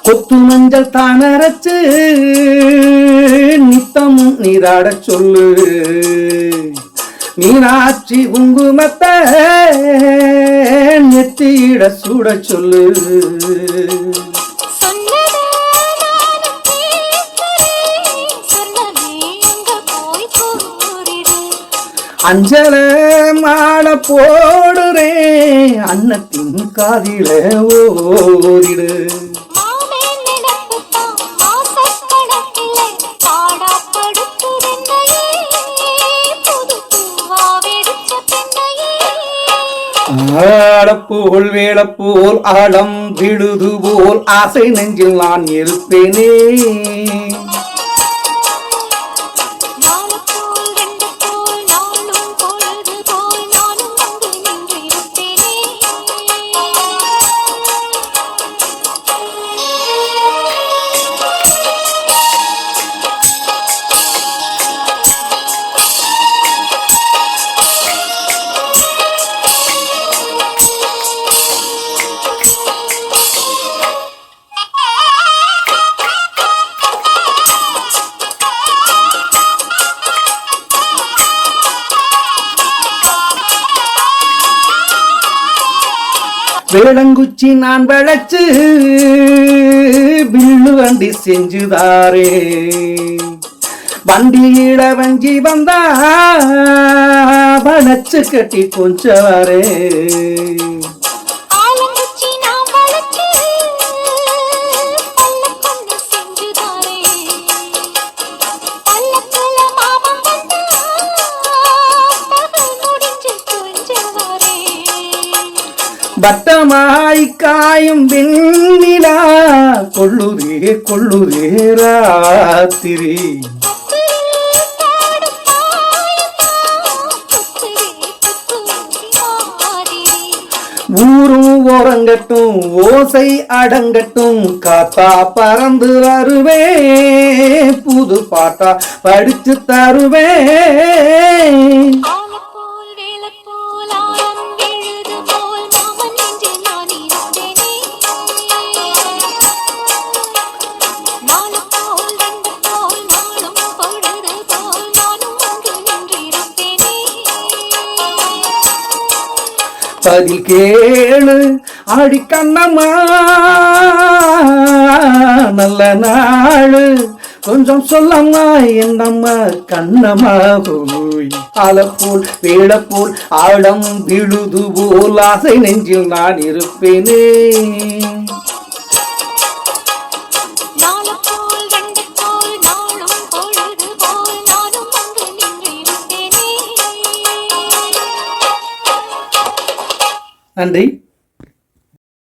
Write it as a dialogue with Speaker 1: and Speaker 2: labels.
Speaker 1: கொத்து மஞ்சள் தானரைச்சு நித்தம் நீராட சொல்லு, மீனாட்சி குங்குமத்தை நெத்தியிட சூட சொல்லு. அஞ்சல மாலை போடுறேன் அன்னத்தின் காதில ஓடிடு. ஆடப்போல் வேடப்போல் ஆழம் விழுது போல் ஆசை நெஞ்சில் நான் இருப்பேனே. வேளங்குச்சி நான் வளைச்சு வில்லு வண்டி செஞ்சுதாரே, வண்டியிட வஞ்சி வந்தா வளைச்சு கட்டி கொஞ்சவாரே. வட்டமாய் காயும் வெண்ணிலா கொள்ளுதே கொள்ளுதே ராத்திரி. ஊரும் ஓரங்கட்டும் ஓசை அடங்கட்டும், காத்தா பறந்து வருவே புது பாட்டா படிச்சு தருவே. பதில் கேளு ஆடி கண்ணம்மா, நல்ல நாளு கொஞ்சம் சொல்லம்மா என்னம்மா கண்ணம்மா. போய் ஆலப்போல் வேடப்போல் ஆழம் விழுது போல் ஆசை நெஞ்சில் நான் இருப்பேனே. நன்றி.